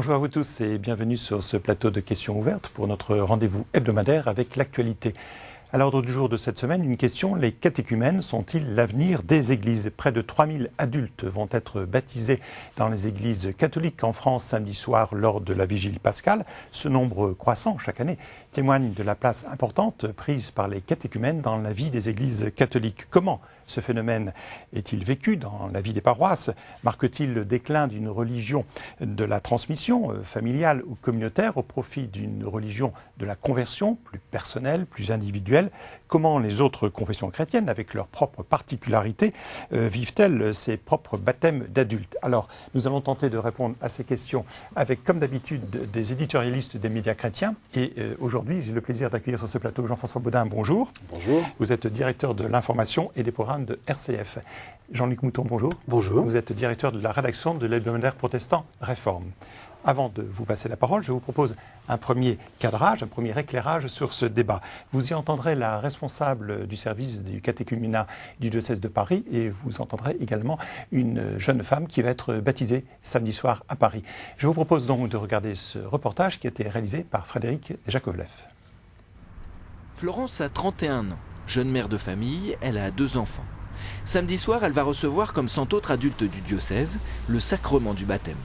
Bonjour à vous tous et bienvenue sur ce plateau de questions ouvertes pour notre rendez-vous hebdomadaire avec l'actualité. À l'ordre du jour de cette semaine, une question: les catéchumènes sont-ils l'avenir des églises? Près de 3000 adultes vont être baptisés dans les églises catholiques en France samedi soir lors de la vigile pascale. Ce nombre croissant chaque année témoigne de la place importante prise par les catéchumènes dans la vie des églises catholiques. Comment ce phénomène est-il vécu dans la vie des paroisses? Marque-t-il le déclin d'une religion de la transmission familiale ou communautaire au profit d'une religion de la conversion, plus personnelle, plus individuelle? Comment les autres confessions chrétiennes, avec leurs propres particularités, vivent-elles ces propres baptêmes d'adultes? Alors, nous allons tenter de répondre à ces questions avec, comme d'habitude, des éditorialistes des médias chrétiens. Et aujourd'hui, j'ai le plaisir d'accueillir sur ce plateau Jean-François Baudin. Bonjour. Bonjour. Vous êtes directeur de l'information et des programmes de RCF. Jean-Luc Mouton, bonjour. Bonjour. Vous êtes directeur de la rédaction de l'hebdomadaire protestant Réforme. Avant de vous passer la parole, je vous propose un premier cadrage, un premier éclairage sur ce débat. Vous y entendrez la responsable du service du catéchuménat du diocèse de Paris et vous entendrez également une jeune femme qui va être baptisée samedi soir à Paris. Je vous propose donc de regarder ce reportage qui a été réalisé par Frédéric Jakovlev. Florence a 31 ans, jeune mère de famille, elle a 2 enfants. Samedi soir, elle va recevoir, comme 100 autres adultes du diocèse, le sacrement du baptême.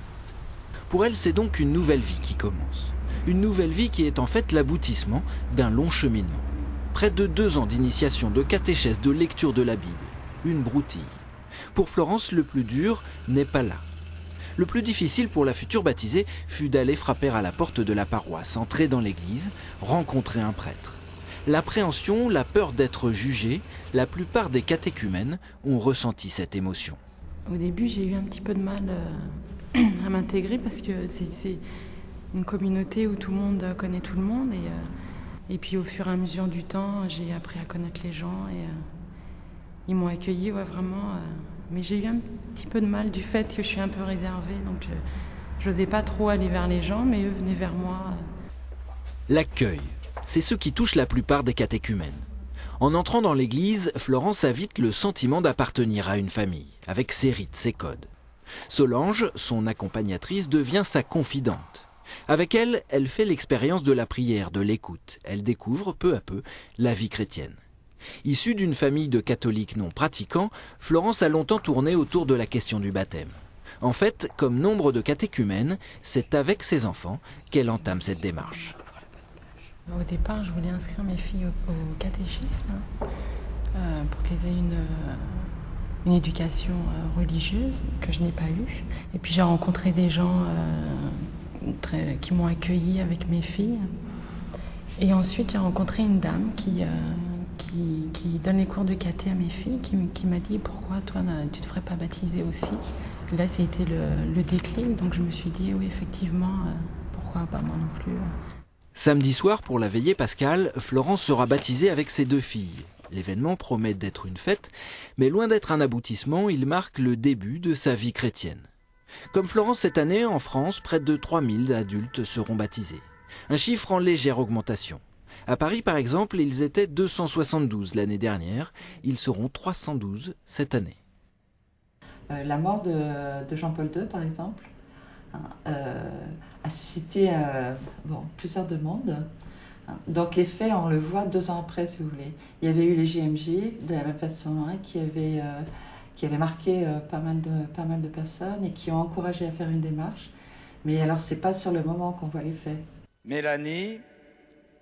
Pour elle, c'est donc une nouvelle vie qui commence. Une nouvelle vie qui est en fait l'aboutissement d'un long cheminement. Près de 2 ans d'initiation, de catéchèse, de lecture de la Bible. Une broutille. Pour Florence, le plus dur n'est pas là. Le plus difficile pour la future baptisée fut d'aller frapper à la porte de la paroisse, entrer dans l'église, rencontrer un prêtre. L'appréhension, la peur d'être jugée, la plupart des catéchumènes ont ressenti cette émotion. Au début, j'ai eu un petit peu de mal à m'intégrer parce que c'est une communauté où tout le monde connaît tout le monde et puis au fur et à mesure du temps j'ai appris à connaître les gens et ils m'ont accueilli vraiment mais j'ai eu un petit peu de mal du fait que je suis un peu réservée, donc je n'osais pas trop aller vers les gens, mais eux venaient vers moi. L'accueil, c'est ce qui touche la plupart des catéchumènes. En entrant dans l'église, Florence a vite le sentiment d'appartenir à une famille, avec ses rites, ses codes. Solange, son accompagnatrice, devient sa confidente. Avec elle, elle fait l'expérience de la prière, de l'écoute. Elle découvre peu à peu la vie chrétienne. Issue d'une famille de catholiques non pratiquants, Florence a longtemps tourné autour de la question du baptême. En fait, comme nombre de catéchumènes, c'est avec ses enfants qu'elle entame cette démarche. Au départ, je voulais inscrire mes filles au catéchisme pour qu'elles aient une éducation religieuse que je n'ai pas eue. Et puis j'ai rencontré des gens qui m'ont accueillie avec mes filles. Et ensuite j'ai rencontré une dame qui donne les cours de caté à mes filles, qui m'a dit: pourquoi toi tu ne te ferais pas baptiser aussi? Là ça a été le déclic, donc je me suis dit oui effectivement, pourquoi pas moi non plus. Samedi soir, pour la veillée pascale, Florence sera baptisée avec ses 2 filles. L'événement promet d'être une fête, mais loin d'être un aboutissement, il marque le début de sa vie chrétienne. Comme Florence cette année, en France, près de 3000 adultes seront baptisés. Un chiffre en légère augmentation. À Paris, par exemple, ils étaient 272 l'année dernière. Ils seront 312 cette année. La mort de Jean-Paul II, par exemple, a suscité plusieurs demandes. Donc les faits, on le voit 2 ans après, si vous voulez. Il y avait eu les JMJ, de la même façon, qui avaient marqué pas mal de personnes et qui ont encouragé à faire une démarche. Mais alors, c'est pas sur le moment qu'on voit les faits. Mélanie,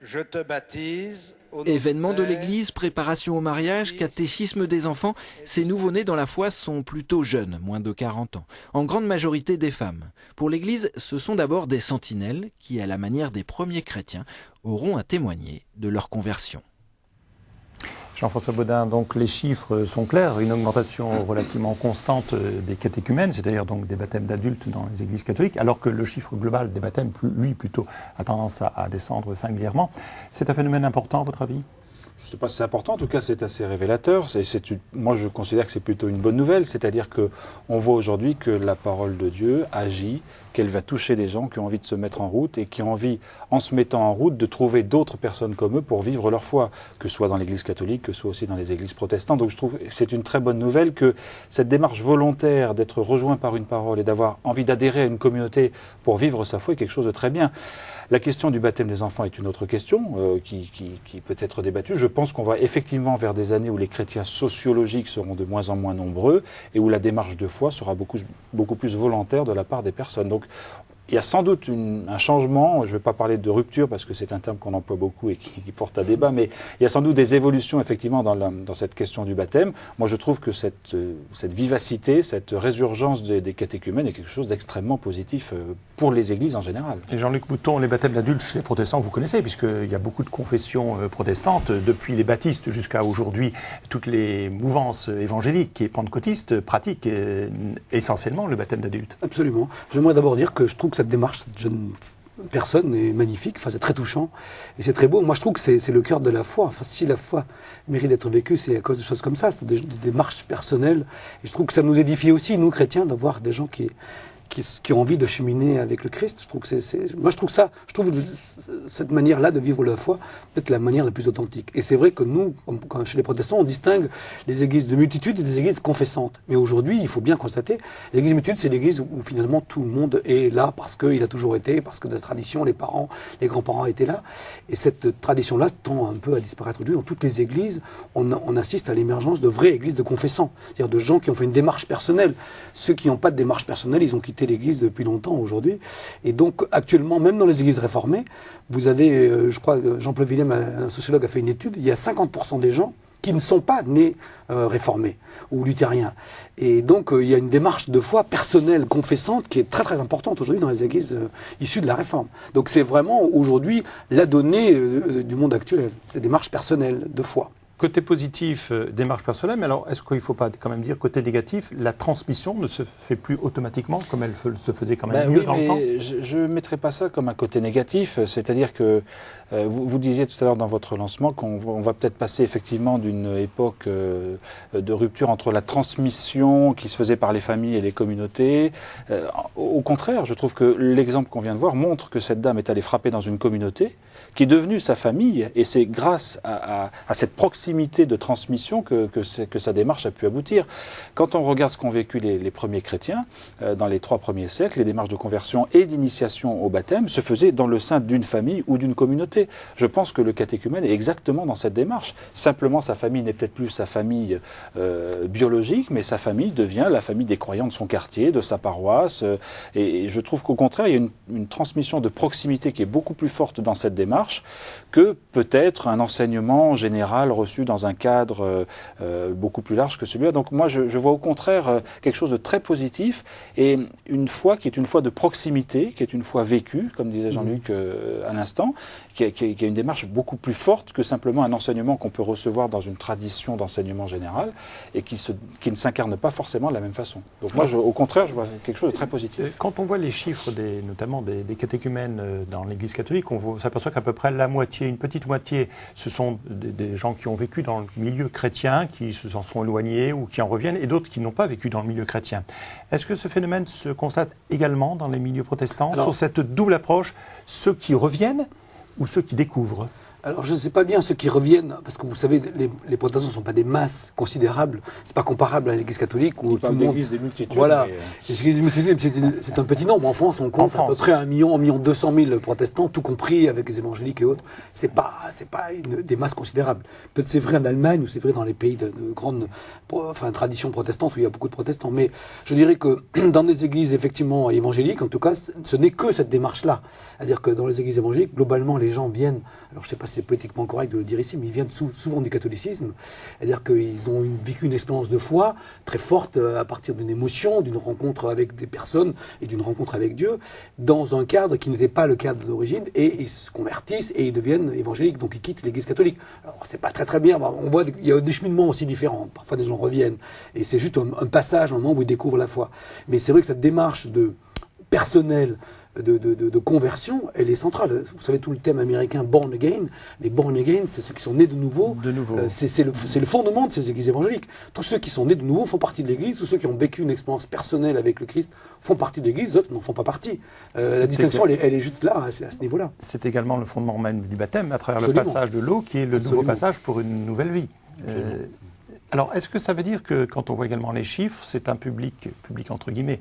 je te baptise au nom Événement de Père, l'église, préparation au mariage, catéchisme des enfants, ces nouveau-nés dans la foi sont plutôt jeunes, moins de 40 ans, en grande majorité des femmes. Pour l'église, ce sont d'abord des sentinelles qui, à la manière des premiers chrétiens, auront à témoigner de leur conversion. Jean-François Baudin, donc les chiffres sont clairs, une augmentation relativement constante des catéchumènes, c'est-à-dire donc des baptêmes d'adultes dans les églises catholiques, alors que le chiffre global des baptêmes, lui, plutôt, a tendance à descendre singulièrement. C'est un phénomène important, à votre avis ? Je ne sais pas si c'est important, en tout cas c'est assez révélateur. Moi je considère que c'est plutôt une bonne nouvelle, c'est-à-dire qu'on voit aujourd'hui que la parole de Dieu agit, qu'elle va toucher des gens qui ont envie de se mettre en route et qui ont envie, en se mettant en route, de trouver d'autres personnes comme eux pour vivre leur foi, que ce soit dans l'Église catholique, que ce soit aussi dans les églises protestantes. Donc je trouve que c'est une très bonne nouvelle que cette démarche volontaire d'être rejoint par une parole et d'avoir envie d'adhérer à une communauté pour vivre sa foi est quelque chose de très bien. La question du baptême des enfants est une autre question qui peut être débattue. Je pense qu'on va effectivement vers des années où les chrétiens sociologiques seront de moins en moins nombreux et où la démarche de foi sera beaucoup plus volontaire de la part des personnes. Donc il y a sans doute un changement, je ne vais pas parler de rupture parce que c'est un terme qu'on emploie beaucoup et qui porte à débat, mais il y a sans doute des évolutions effectivement dans cette question du baptême. Moi je trouve que cette vivacité, cette résurgence des catéchumènes est quelque chose d'extrêmement positif pour les églises en général. Et Jean-Luc Mouton, les baptêmes d'adultes chez les protestants, vous connaissez, puisqu'il y a beaucoup de confessions protestantes, depuis les baptistes jusqu'à aujourd'hui, toutes les mouvances évangéliques et pentecôtistes pratiquent essentiellement le baptême d'adultes. Absolument. J'aimerais d'abord dire que je trouve que cette démarche, cette jeune personne est magnifique, enfin, c'est très touchant et c'est très beau. Moi je trouve que c'est le cœur de la foi. Enfin, si la foi mérite d'être vécue, c'est à cause de choses comme ça, c'est des démarches personnelles. Et je trouve que ça nous édifie aussi, nous chrétiens, d'avoir des gens qui ont envie de cheminer avec le Christ. Je trouve que je trouve cette manière-là de vivre la foi peut-être la manière la plus authentique. Et c'est vrai que nous, chez les protestants, on distingue les églises de multitude et des églises confessantes. Mais aujourd'hui, il faut bien constater, l'église de multitude, c'est l'église où finalement tout le monde est là parce qu'il a toujours été, parce que de la tradition, les parents, les grands-parents étaient là. Et cette tradition-là tend un peu à disparaître aujourd'hui. Dans toutes les églises, on assiste à l'émergence de vraies églises de confessants, c'est-à-dire de gens qui ont fait une démarche personnelle. Ceux qui n'ont pas de démarche personnelle, ils ont quitté l'Église depuis longtemps aujourd'hui. Et donc, actuellement, même dans les églises réformées, vous avez, je crois, Jean-Paul Willem, un sociologue, a fait une étude, il y a 50% des gens qui ne sont pas nés réformés ou luthériens. Et donc, il y a une démarche de foi personnelle, confessante, qui est très très importante aujourd'hui dans les églises issues de la Réforme. Donc, c'est vraiment aujourd'hui la donnée du monde actuel. C'est des démarches personnelles de foi. Côté positif, démarche personnelle, mais alors est-ce qu'il ne faut pas quand même dire côté négatif, la transmission ne se fait plus automatiquement comme elle se faisait quand même mieux dans le temps? Je ne mettrais pas ça comme un côté négatif, c'est-à-dire que vous disiez tout à l'heure dans votre lancement qu'on va peut-être passer effectivement d'une époque de rupture entre la transmission qui se faisait par les familles et les communautés. Au contraire, je trouve que l'exemple qu'on vient de voir montre que cette dame est allée frapper dans une communauté qui est devenue sa famille, et c'est grâce à cette proximité de transmission que sa démarche a pu aboutir. Quand on regarde ce qu'ont vécu les premiers chrétiens, dans les 3 premiers siècles, les démarches de conversion et d'initiation au baptême se faisaient dans le sein d'une famille ou d'une communauté. Je pense que le catéchumène est exactement dans cette démarche. Simplement, sa famille n'est peut-être plus sa famille biologique, mais sa famille devient la famille des croyants de son quartier, de sa paroisse, et je trouve qu'au contraire, il y a une transmission de proximité qui est beaucoup plus forte dans cette démarche que peut-être un enseignement général reçu dans un cadre beaucoup plus large que celui-là. Donc moi, je vois au contraire quelque chose de très positif et une foi qui est une foi de proximité, qui est une foi vécue, comme disait Jean-Luc à l'instant, qui a une démarche beaucoup plus forte que simplement un enseignement qu'on peut recevoir dans une tradition d'enseignement général et qui ne s'incarne pas forcément de la même façon. Donc moi, au contraire, je vois quelque chose de très positif. Quand on voit les chiffres, notamment des catéchumènes dans l'Église catholique, on s'aperçoit qu'à peu près la moitié, une petite moitié, ce sont des gens qui ont vécu dans le milieu chrétien, qui se sont éloignés ou qui en reviennent, et d'autres qui n'ont pas vécu dans le milieu chrétien. Est-ce que ce phénomène se constate également dans les milieux protestants, sur cette double approche, ceux qui reviennent ou ceux qui découvrent? Alors je ne sais pas bien ceux qui reviennent, parce que vous savez, les protestants ne sont pas des masses considérables, c'est pas comparable à l'Église catholique où tout le monde... L'Église des multitudes. Voilà, l'Église des multitudes, c'est un petit nombre. En France, on compte à peu près 1 million 200 000 protestants, tout compris avec les évangéliques et autres. C'est pas des masses considérables. Peut-être c'est vrai en Allemagne ou c'est vrai dans les pays de grande tradition protestante où il y a beaucoup de protestants. Mais je dirais que dans des églises effectivement évangéliques, en tout cas, ce n'est que cette démarche-là. C'est-à-dire que dans les églises évangéliques, globalement, les gens viennent, alors je sais pas si c'est politiquement correct de le dire ici, mais ils viennent souvent du catholicisme. C'est-à-dire qu'ils ont vécu une expérience de foi très forte à partir d'une émotion, d'une rencontre avec des personnes et d'une rencontre avec Dieu, dans un cadre qui n'était pas le cadre d'origine, et ils se convertissent et ils deviennent évangéliques, donc ils quittent l'Église catholique. Alors c'est pas très bien, on voit qu'il y a des cheminements aussi différents, parfois des gens reviennent, et c'est juste un passage, un moment où ils découvrent la foi. Mais c'est vrai que cette démarche personnelle, de conversion, elle est centrale. Vous savez, tout le thème américain Born Again, les Born Again, c'est ceux qui sont nés de nouveau. C'est le fondement de ces églises évangéliques. Tous ceux qui sont nés de nouveau font partie de l'église, tous ceux qui ont vécu une expérience personnelle avec le Christ font partie de l'église, d'autres n'en font pas partie. La distinction, elle est juste là, à ce niveau-là. C'est également le fondement même du baptême, à travers le passage de l'eau, qui est le nouveau passage pour une nouvelle vie. Alors, est-ce que ça veut dire que, quand on voit également les chiffres, c'est un public entre guillemets,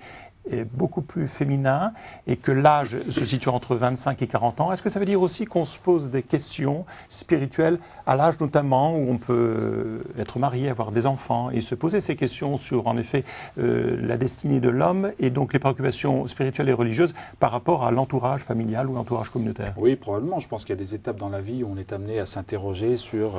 est beaucoup plus féminin et que l'âge se situe entre 25 et 40 ans. Est-ce que ça veut dire aussi qu'on se pose des questions spirituelles à l'âge notamment où on peut être marié, avoir des enfants et se poser ces questions sur en effet la destinée de l'homme et donc les préoccupations spirituelles et religieuses par rapport à l'entourage familial ou l'entourage communautaire? Oui, probablement. Je pense qu'il y a des étapes dans la vie où on est amené à s'interroger sur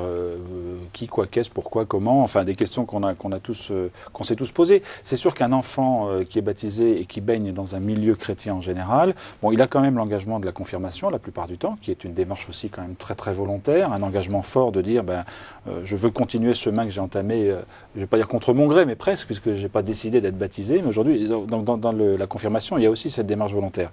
qui, quoi, qu'est-ce, pourquoi, comment, enfin des questions qu'on s'est tous posées. C'est sûr qu'un enfant qui est baptisé et qui baigne dans un milieu chrétien en général, bon, il a quand même l'engagement de la confirmation la plupart du temps, qui est une démarche aussi quand même très très volontaire, un engagement fort de dire je veux continuer ce chemin que j'ai entamé, je ne vais pas dire contre mon gré, mais presque, puisque je n'ai pas décidé d'être baptisé, mais aujourd'hui, dans la confirmation, il y a aussi cette démarche volontaire.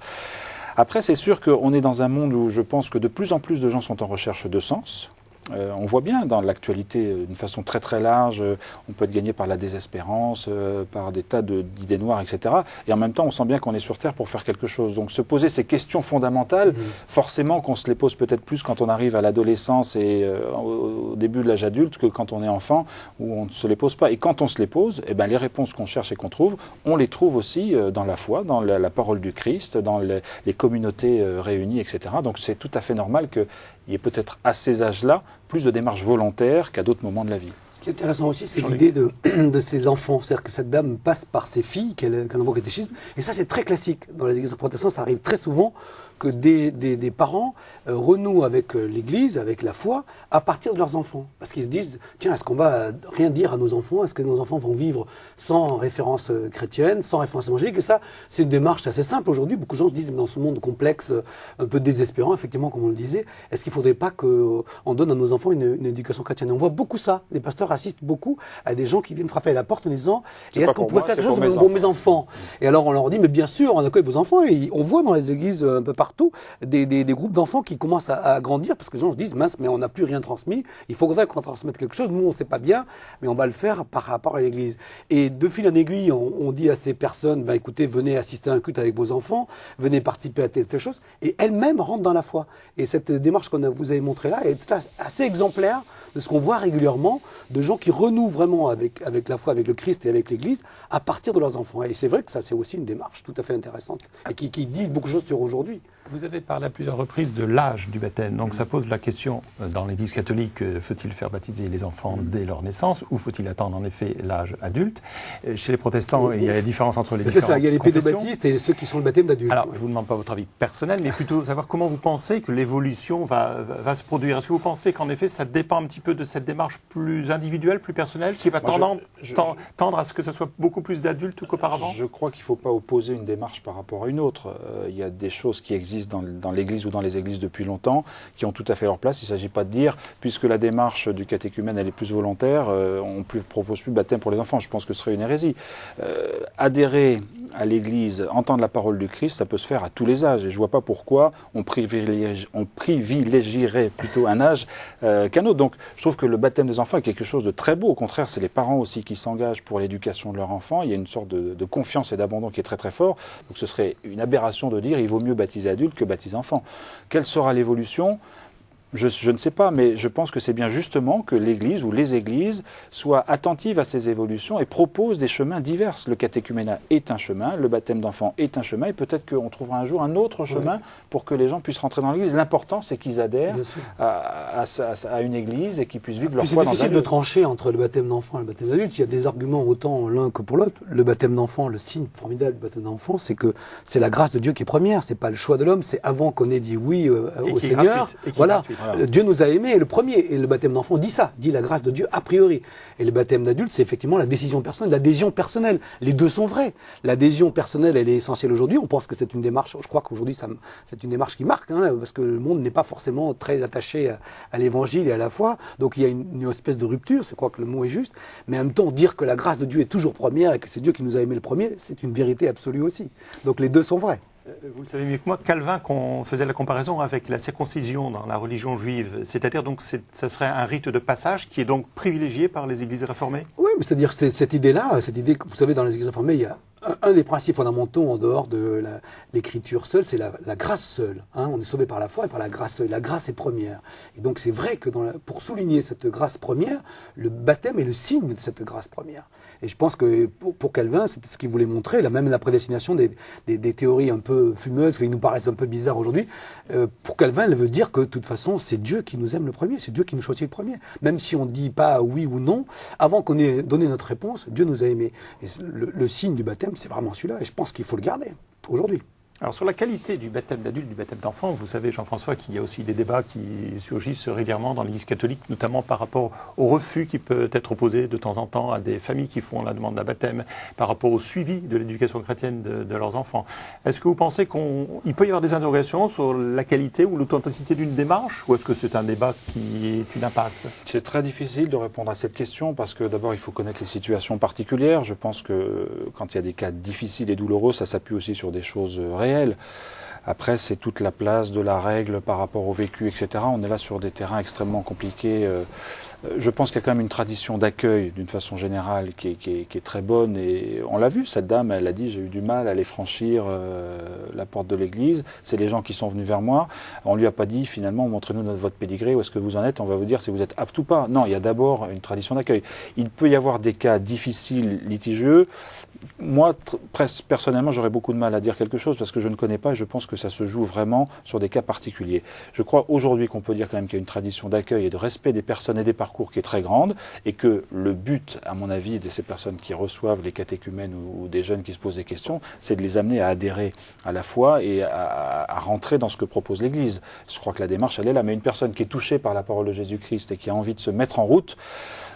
Après, c'est sûr qu'on est dans un monde où je pense que de plus en plus de gens sont en recherche de sens. On voit bien dans l'actualité, d'une façon très très large, on peut être gagné par la désespérance, par des tas d'idées noires, etc. Et en même temps, on sent bien qu'on est sur Terre pour faire quelque chose. Donc se poser ces questions fondamentales, forcément qu'on se les pose peut-être plus quand on arrive à l'adolescence et au début de l'âge adulte que quand on est enfant, où on ne se les pose pas. Et quand on se les pose, eh ben, les réponses qu'on cherche et qu'on trouve, on les trouve aussi dans la foi, dans la parole du Christ, dans les communautés réunies, etc. Donc c'est tout à fait normal qu'il y ait peut-être à ces âges-là plus de démarches volontaires qu'à d'autres moments de la vie. Ce qui est intéressant aussi, c'est l'idée de ces enfants. C'est-à-dire que cette dame passe par ses filles, qu'elle envoie au catéchisme. Et ça, c'est très classique. Dans les églises protestantes, ça arrive très souvent que des parents renouent avec l'Église, avec la foi, à partir de leurs enfants. Parce qu'ils se disent, tiens, est-ce qu'on va rien dire à nos enfants? Est-ce que nos enfants vont vivre sans référence chrétienne, sans référence évangélique? Et ça, c'est une démarche assez simple aujourd'hui. Beaucoup de gens se disent, dans ce monde complexe, un peu désespérant, effectivement, comme on le disait, est-ce qu'il ne faudrait pas qu'on donne à nos enfants une éducation chrétienne? Et on voit beaucoup ça. Les pasteurs assistent beaucoup à des gens qui viennent frapper à la porte en disant, et est-ce qu'on pourrait faire quelque chose pour mes enfants? Et alors on leur dit, mais bien sûr, on accueille vos enfants. Et on voit dans les églises un peu partout des groupes d'enfants qui commencent à grandir parce que les gens se disent, mince, mais on n'a plus rien transmis, il faudrait qu'on transmette quelque chose, nous on ne sait pas bien, mais on va le faire par rapport à l'église. Et de fil en aiguille, on dit à ces personnes, écoutez, venez assister à un culte avec vos enfants, venez participer à telle chose, et elles-mêmes rentrent dans la foi. Et cette démarche qu'on vous avez montrée là est assez exemplaire de ce qu'on voit régulièrement, de gens qui renouent vraiment avec la foi, avec le Christ et avec l'église, à partir de leurs enfants. Et c'est vrai que ça, c'est aussi une démarche tout à fait intéressante, et qui dit beaucoup de choses sur aujourd'hui. Vous avez parlé à plusieurs reprises de l'âge du baptême. Donc ça pose la question, dans l'Église catholique, faut-il faire baptiser les enfants dès leur naissance ou faut-il attendre en effet l'âge adulte? Chez les protestants, il y a la différence entre les différentes confessions. C'est ça, il y a les pédobaptistes et ceux qui sont le baptême d'adulte. Alors, je ne vous demande pas votre avis personnel, mais plutôt savoir comment vous pensez que l'évolution va se produire. Est-ce que vous pensez qu'en effet, ça dépend un petit peu de cette démarche plus individuelle, plus personnelle, qui va tendre à ce que ça soit beaucoup plus d'adultes qu'auparavant? Je crois qu'il ne faut pas opposer une démarche par rapport à une autre. Il y a des choses qui existent dans l'Église ou dans les églises depuis longtemps, qui ont tout à fait leur place. Il ne s'agit pas de dire, puisque la démarche du catéchumène elle est plus volontaire, on ne propose plus de baptême pour les enfants. Je pense que ce serait une hérésie. Adhérer à l'Église, entendre la parole du Christ, ça peut se faire à tous les âges. Et je ne vois pas pourquoi on privilégierait plutôt un âge qu'un autre. Donc je trouve que le baptême des enfants est quelque chose de très beau. Au contraire, c'est les parents aussi qui s'engagent pour l'éducation de leurs enfants. Il y a une sorte de confiance et d'abandon qui est très très fort. Donc ce serait une aberration de dire il vaut mieux baptiser adulte que baptiser enfant. Quelle sera l'évolution ? Je ne sais pas, mais je pense que c'est bien justement que l'Église ou les Églises soient attentives à ces évolutions et proposent des chemins divers. Le catéchuménat est un chemin, le baptême d'enfants est un chemin, et peut-être qu'on trouvera un jour un autre chemin pour que les gens puissent rentrer dans l'Église. L'important, c'est qu'ils adhèrent à une Église et qu'ils puissent vivre leur foi dans un lieu. C'est difficile de trancher entre le baptême d'enfant et le baptême d'adulte. Il y a des arguments autant l'un que pour l'autre. Le baptême d'enfant, le signe formidable du baptême d'enfant, c'est que c'est la grâce de Dieu qui est première. C'est pas le choix de l'homme, c'est avant qu'on ait dit oui au Seigneur. Voilà. Dieu nous a aimés, le premier, et le baptême d'enfant dit ça, dit la grâce de Dieu a priori. Et le baptême d'adulte, c'est effectivement la décision personnelle, l'adhésion personnelle. Les deux sont vrais. L'adhésion personnelle, elle est essentielle aujourd'hui. On pense que c'est une démarche, je crois qu'aujourd'hui, c'est une démarche qui marque, parce que le monde n'est pas forcément très attaché à l'évangile et à la foi. Donc il y a une espèce de rupture, je crois que le mot est juste. Mais en même temps, dire que la grâce de Dieu est toujours première et que c'est Dieu qui nous a aimés le premier, c'est une vérité absolue aussi. Donc les deux sont vrais. Vous le savez mieux que moi, Calvin faisait la comparaison avec la circoncision dans la religion juive. C'est-à-dire donc ça serait un rite de passage qui est donc privilégié par les églises réformées? Oui, mais c'est-à-dire cette idée-là, cette idée que vous savez dans les églises réformées, il y a un des principes fondamentaux en dehors de l'écriture seule, c'est la grâce seule. Hein. On est sauvé par la foi et par la grâce seule. La grâce est première. Et donc c'est vrai que pour souligner cette grâce première, le baptême est le signe de cette grâce première. Et je pense que pour Calvin, c'était ce qu'il voulait montrer, là, même la prédestination des théories un peu fumeuses, qui nous paraissent un peu bizarres aujourd'hui. Pour Calvin, elle veut dire que de toute façon, c'est Dieu qui nous aime le premier, c'est Dieu qui nous choisit le premier. Même si on ne dit pas oui ou non, avant qu'on ait donné notre réponse, Dieu nous a aimés. Et le signe du baptême, c'est vraiment celui-là. Et je pense qu'il faut le garder aujourd'hui. Alors sur la qualité du baptême d'adulte, du baptême d'enfant, vous savez Jean-François qu'il y a aussi des débats qui surgissent régulièrement dans l'Église catholique, notamment par rapport au refus qui peut être opposé de temps en temps à des familles qui font la demande d'un baptême, par rapport au suivi de l'éducation chrétienne de leurs enfants. Est-ce que vous pensez qu'il peut y avoir des interrogations sur la qualité ou l'authenticité d'une démarche, ou est-ce que c'est un débat qui est une impasse? C'est très difficile de répondre à cette question parce que d'abord il faut connaître les situations particulières. Je pense que quand il y a des cas difficiles et douloureux, ça s'appuie aussi sur des choses réelles. Après, c'est toute la place de la règle par rapport au vécu, etc. On est là sur des terrains extrêmement compliqués. Je pense qu'il y a quand même une tradition d'accueil, d'une façon générale, qui est très bonne. Et on l'a vu, cette dame, elle a dit, j'ai eu du mal à aller franchir la porte de l'église. C'est les gens qui sont venus vers moi. On lui a pas dit, finalement, montrez-nous votre pédigré, où est-ce que vous en êtes. On va vous dire si vous êtes apte ou pas. Non, il y a d'abord une tradition d'accueil. Il peut y avoir des cas difficiles, litigieux. Moi, personnellement, j'aurais beaucoup de mal à dire quelque chose parce que je ne connais pas et je pense que ça se joue vraiment sur des cas particuliers. Je crois aujourd'hui qu'on peut dire quand même qu'il y a une tradition d'accueil et de respect des personnes et des parcours qui est très grande et que le but, à mon avis, de ces personnes qui reçoivent les catéchumènes ou des jeunes qui se posent des questions, c'est de les amener à adhérer à la foi et à rentrer dans ce que propose l'Église. Je crois que la démarche, elle est là. Mais une personne qui est touchée par la parole de Jésus-Christ et qui a envie de se mettre en route,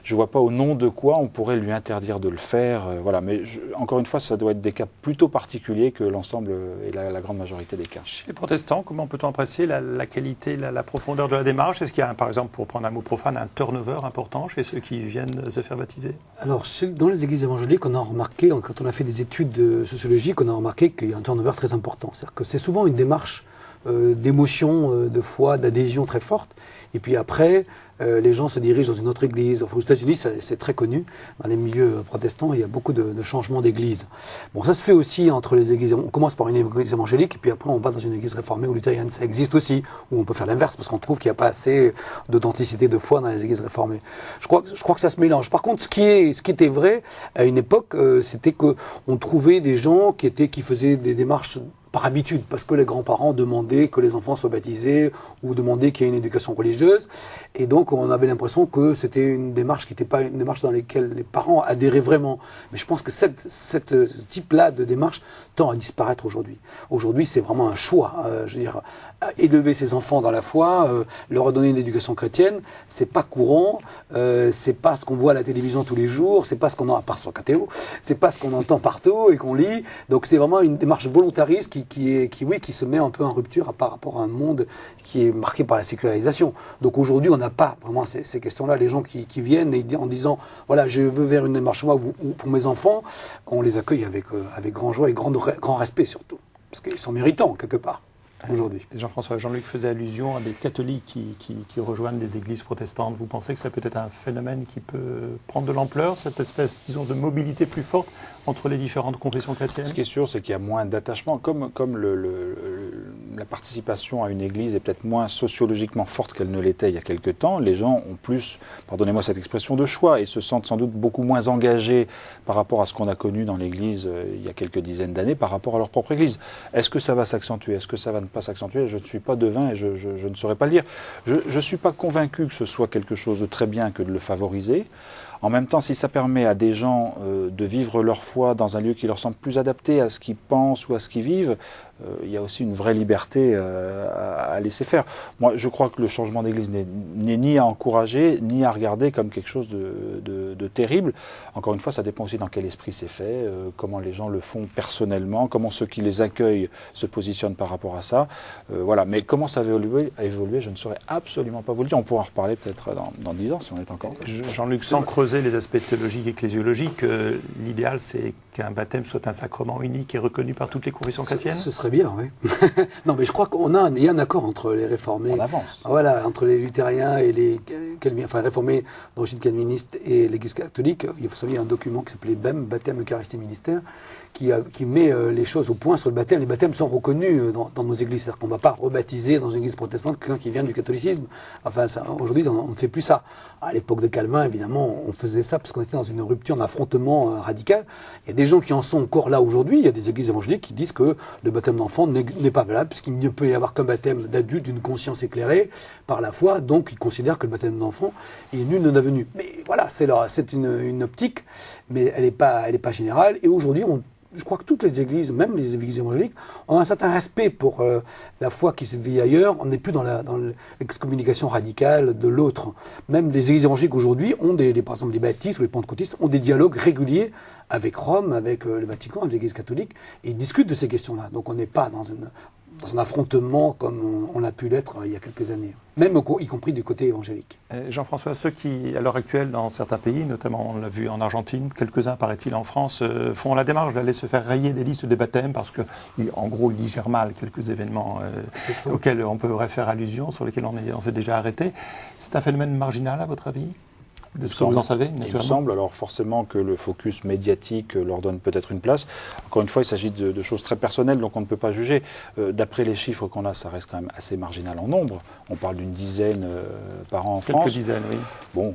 je ne vois pas au nom de quoi on pourrait lui interdire de le faire. Voilà. Mais encore une fois, ça doit être des cas plutôt particuliers que l'ensemble et la grande majorité des cas. Chez les protestants, comment peut-on apprécier la qualité, la profondeur de la démarche? Est-ce qu'il y a, par exemple, pour prendre un mot profane, un turnover important chez ceux qui viennent se faire baptiser? Alors, dans les églises évangéliques, on a remarqué, quand on a fait des études sociologiques, on a remarqué qu'il y a un turnover très important. C'est-à-dire que c'est souvent une démarche d'émotion, de foi, d'adhésion très forte. Et puis après, les gens se dirigent dans une autre église. Enfin, aux États-Unis, c'est très connu. Dans les milieux protestants, il y a beaucoup de changements d'église. Bon, ça se fait aussi entre les églises. On commence par une église évangélique, et puis après, on va dans une église réformée ou luthérienne. Ça existe aussi. Ou on peut faire l'inverse, parce qu'on trouve qu'il n'y a pas assez d'authenticité, de foi dans les églises réformées. Je crois que ça se mélange. Par contre, ce qui était vrai à une époque, c'était qu'on trouvait des gens qui faisaient des démarches par habitude, parce que les grands-parents demandaient que les enfants soient baptisés ou demandaient qu'il y ait une éducation religieuse. Et donc, on avait l'impression que c'était une démarche qui n'était pas une démarche dans laquelle les parents adhéraient vraiment. Mais je pense que ce type-là de démarche tend à disparaître aujourd'hui. Aujourd'hui, c'est vraiment un choix. Je veux dire, élever ses enfants dans la foi, leur donner une éducation chrétienne, c'est pas courant, c'est pas ce qu'on voit à la télévision tous les jours, c'est pas ce qu'on a, à part sur KTO, c'est pas ce qu'on entend partout et qu'on lit. Donc, c'est vraiment une démarche volontariste qui se met un peu en rupture par rapport à un monde qui est marqué par la sécularisation. Donc aujourd'hui, on n'a pas vraiment ces questions-là. Les gens qui viennent en disant, voilà, je veux vers une démarche moi ou pour mes enfants, on les accueille avec grand joie et grand respect surtout. Parce qu'ils sont méritants, quelque part. Aujourd'hui. Jean-François, Jean-Luc faisait allusion à des catholiques qui rejoignent des églises protestantes. Vous pensez que ça peut être un phénomène qui peut prendre de l'ampleur, cette espèce, disons, de mobilité plus forte entre les différentes confessions chrétiennes? Ce qui est sûr, c'est qu'il y a moins d'attachement. Comme la participation à une église est peut-être moins sociologiquement forte qu'elle ne l'était il y a quelque temps, les gens ont plus, pardonnez-moi cette expression, de choix et se sentent sans doute beaucoup moins engagés par rapport à ce qu'on a connu dans l'église il y a quelques dizaines d'années par rapport à leur propre église. Est-ce que ça va s'accentuer? Est-ce que ça va pas s'accentuer? Je ne suis pas devin et je ne saurais pas le dire. Je ne suis pas convaincu que ce soit quelque chose de très bien que de le favoriser. En même temps, si ça permet à des gens de vivre leur foi dans un lieu qui leur semble plus adapté à ce qu'ils pensent ou à ce qu'ils vivent, il y a aussi une vraie liberté à laisser faire. Moi, je crois que le changement d'église n'est ni à encourager, ni à regarder comme quelque chose de terrible. Encore une fois, ça dépend aussi dans quel esprit c'est fait, comment les gens le font personnellement, comment ceux qui les accueillent se positionnent par rapport à ça. Voilà. Mais comment ça va évoluer, je ne saurais absolument pas vous le dire. On pourra en reparler peut-être dans 10 ans, si on est encore. Jean-Luc, sans creuser opposer les aspects théologiques et ecclésiologiques, l'idéal c'est qu'un baptême soit un sacrement unique et reconnu par toutes les confessions chrétiennes? Ce serait bien, oui. Non, mais je crois qu'il y a un accord entre les réformés. En avance. Voilà, entre les luthériens et les réformés d'origine calviniste et l'Église catholique. Vous savez, il y a un document qui s'appelait BEM, Baptême, Eucharistie, Ministère, qui met les choses au point sur le baptême. Les baptêmes sont reconnus dans nos églises. C'est-à-dire qu'on ne va pas rebaptiser dans une église protestante quelqu'un qui vient du catholicisme. Enfin, aujourd'hui, on ne fait plus ça. À l'époque de Calvin, évidemment, on faisait ça parce qu'on était dans une rupture, un affrontement radical. Il y a des gens qui en sont encore là aujourd'hui. Il y a des églises évangéliques qui disent que le baptême d'enfant n'est pas valable, puisqu'il ne peut y avoir qu'un baptême d'adulte d'une conscience éclairée par la foi. Donc, ils considèrent que le baptême d'enfant est nul non avenu. Mais voilà, c'est une optique, mais elle n'est pas générale. Et aujourd'hui, je crois que toutes les églises, même les églises évangéliques, ont un certain respect pour la foi qui se vit ailleurs. On n'est plus dans l'excommunication radicale de l'autre. Même les églises évangéliques aujourd'hui ont par exemple les baptistes ou les pentecôtistes ont des dialogues réguliers avec Rome, avec le Vatican, avec l'Église catholique, et ils discutent de ces questions-là. Donc on n'est pas dans un affrontement comme on a pu l'être il y a quelques années, même y compris du côté évangélique. Jean-François, ceux qui, à l'heure actuelle, dans certains pays, notamment on l'a vu en Argentine, quelques-uns, paraît-il, en France, font la démarche d'aller se faire rayer des listes des baptêmes parce que, en gros, ils digèrent mal quelques événements auxquels on peut faire allusion, sur lesquels on s'est déjà arrêté. C'est un phénomène marginal, à votre avis ? De ce que vous en savez, naturellement. Il me semble, alors forcément que le focus médiatique leur donne peut-être une place. Encore une fois, il s'agit de choses très personnelles, donc on ne peut pas juger. D'après les chiffres qu'on a, ça reste quand même assez marginal en nombre. On parle d'une dizaine par an en France. Quelques dizaines, oui. Bon,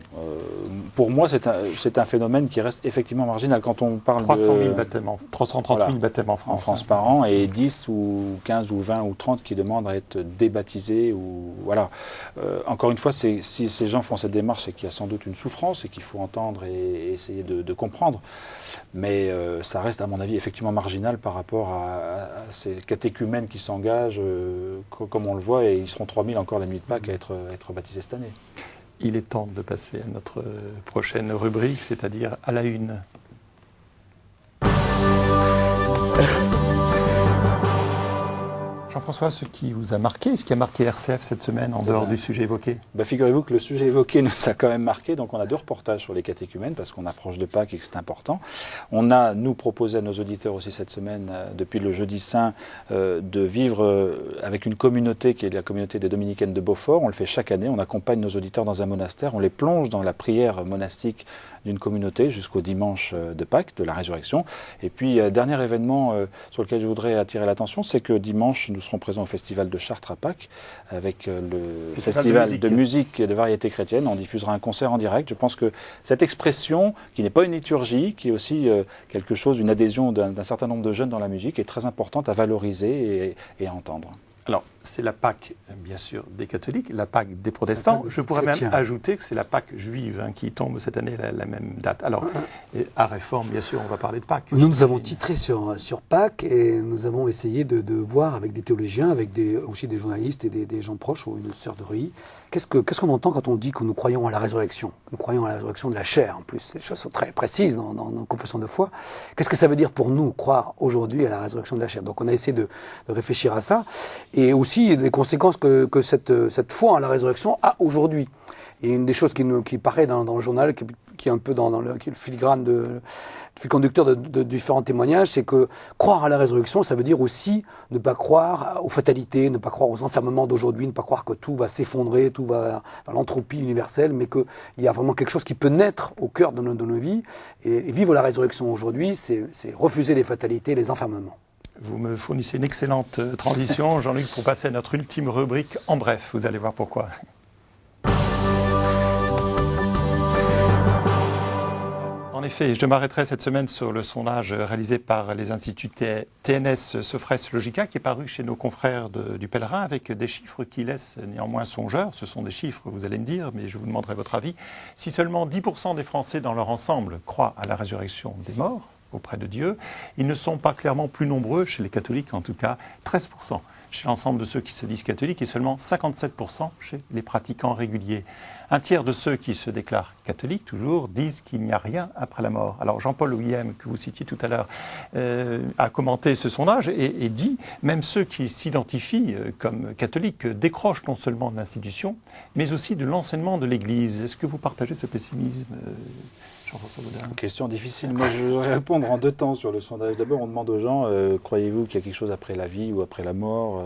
pour moi, c'est un phénomène qui reste effectivement marginal. Quand on parle 330 000 baptêmes en France. En France par an, et 10 ou 15 ou 20 ou 30 qui demandent à être débaptisés. Voilà. Encore une fois, si ces gens font cette démarche, c'est qu'il y a sans doute une souffrance et qu'il faut entendre et essayer de comprendre. Mais ça reste, à mon avis, effectivement marginal par rapport à ces catéchumènes qui s'engagent, comme on le voit, et ils seront 3000 encore la nuit de Pâques à être baptisés cette année. Il est temps de passer à notre prochaine rubrique, c'est-à-dire à la une. Jean-François, ce qui vous a marqué, ce qui a marqué RCF cette semaine en dehors du sujet évoqué? Figurez-vous que le sujet évoqué nous a quand même marqué, donc on a 2 reportages sur les catéchumènes parce qu'on approche de Pâques et que c'est important. On a, nous, proposé à nos auditeurs aussi cette semaine, depuis le jeudi saint, de vivre avec une communauté qui est la communauté des Dominicaines de Beaufort. On le fait chaque année, on accompagne nos auditeurs dans un monastère, on les plonge dans la prière monastique d'une communauté jusqu'au dimanche de Pâques, de la résurrection. Et puis, dernier événement sur lequel je voudrais attirer l'attention, c'est que dimanche, nous serons présents au Festival de Chartres à Pâques, avec le Festival de musique et de variété chrétienne. On diffusera un concert en direct. Je pense que cette expression, qui n'est pas une liturgie, qui est aussi quelque chose, une adhésion d'un certain nombre de jeunes dans la musique, est très importante à valoriser et à entendre. Alors, c'est la Pâque, bien sûr, des catholiques, la Pâque des protestants. Je pourrais même ajouter que c'est la Pâque juive qui tombe cette année à la même date. Alors, à Réforme, bien sûr, on va parler de Pâques. Nous avons titré sur Pâques et nous avons essayé de voir avec des théologiens, avec aussi des journalistes et des gens proches, ou une sœur de Reuilly, qu'est-ce qu'on entend quand on dit que nous croyons à la résurrection? Nous croyons à la résurrection de la chair, en plus. Les choses sont très précises dans nos confessions de foi. Qu'est-ce que ça veut dire pour nous, croire aujourd'hui à la résurrection de la chair? Donc on a essayé de réfléchir à ça. Et aussi les conséquences que cette foi en la résurrection a aujourd'hui. Et une des choses qui paraît dans le journal, qui est un peu dans le filigrane le fil conducteur de différents témoignages, c'est que croire à la résurrection, ça veut dire aussi ne pas croire aux fatalités, ne pas croire aux enfermements d'aujourd'hui, ne pas croire que tout va s'effondrer, tout va dans l'entropie universelle, mais qu'il y a vraiment quelque chose qui peut naître au cœur de nos vies. Et vivre la résurrection aujourd'hui, c'est refuser les fatalités, les enfermements. Vous me fournissez une excellente transition, Jean-Luc, pour passer à notre ultime rubrique. En bref, vous allez voir pourquoi. En effet, je m'arrêterai cette semaine sur le sondage réalisé par les instituts TNS Sofres Logica, qui est paru chez nos confrères du Pèlerin, avec des chiffres qui laissent néanmoins songeurs. Ce sont des chiffres, vous allez me dire, mais je vous demanderai votre avis. Si seulement 10% des Français dans leur ensemble croient à la résurrection des morts auprès de Dieu, ils ne sont pas clairement plus nombreux, chez les catholiques en tout cas, 13%. chez l'ensemble de ceux qui se disent catholiques et seulement 57% chez les pratiquants réguliers. Un tiers de ceux qui se déclarent catholiques, toujours, disent qu'il n'y a rien après la mort. Alors Jean-Paul Ouillem, que vous citiez tout à l'heure, a commenté ce sondage et dit même ceux qui s'identifient comme catholiques décrochent non seulement de l'institution, mais aussi de l'enseignement de l'Église. Est-ce que vous partagez ce pessimisme, Jean-François Baudin? Question difficile. Moi, je voudrais répondre en 2 temps sur le sondage. D'abord, on demande aux gens, croyez-vous qu'il y a quelque chose après la vie ou après la mort?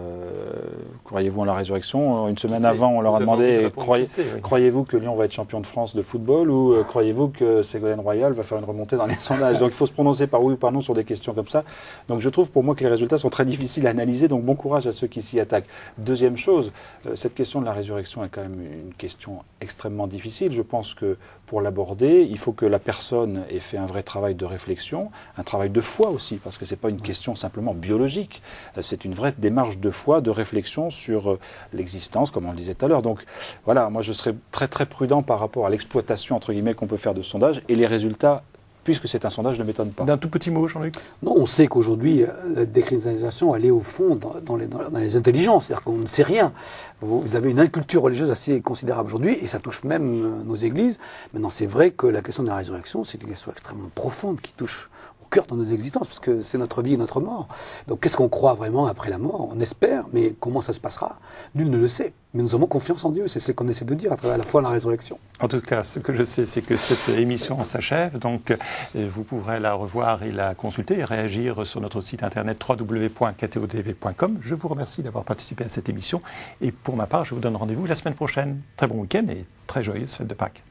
Croyez-vous en la résurrection? Une semaine avant, on leur a demandé, croyez-vous que Lyon va être champion de France de football ou croyez-vous que Ségolène Royal va faire une remontée dans les sondages? Donc, il faut se prononcer par oui ou par non sur des questions comme ça. Donc, je trouve pour moi que les résultats sont très difficiles à analyser. Donc, bon courage à ceux qui s'y attaquent. Deuxième chose, cette question de la résurrection est quand même une question extrêmement difficile. Je pense que pour l'aborder, il faut que la personne ait fait un vrai travail de réflexion, un travail de foi aussi, parce que ce n'est pas une question simplement biologique, c'est une vraie démarche de foi, de réflexion sur l'existence, comme on le disait tout à l'heure. Donc voilà, moi je serais très très prudent par rapport à l'exploitation, entre guillemets, qu'on peut faire de ce sondage, et les résultats, puisque c'est un sondage, ne m'étonne pas. D'un tout petit mot, Jean-Luc? Non, on sait qu'aujourd'hui, la déchristianisation, elle est au fond dans les intelligences. C'est-à-dire qu'on ne sait rien. Vous avez une inculture religieuse assez considérable aujourd'hui, et ça touche même nos églises. Maintenant, c'est vrai que la question de la résurrection, c'est une question extrêmement profonde qui touche au cœur de nos existences, parce que c'est notre vie et notre mort. Donc, qu'est-ce qu'on croit vraiment après la mort? On espère, mais comment ça se passera? Nul ne le sait. Mais nous avons confiance en Dieu, c'est ce qu'on essaie de dire à travers la foi et la résurrection. En tout cas, ce que je sais, c'est que cette émission s'achève, donc vous pourrez la revoir et la consulter et réagir sur notre site internet www.ktodv.com. Je vous remercie d'avoir participé à cette émission et pour ma part, je vous donne rendez-vous la semaine prochaine. Très bon week-end et très joyeuse fête de Pâques.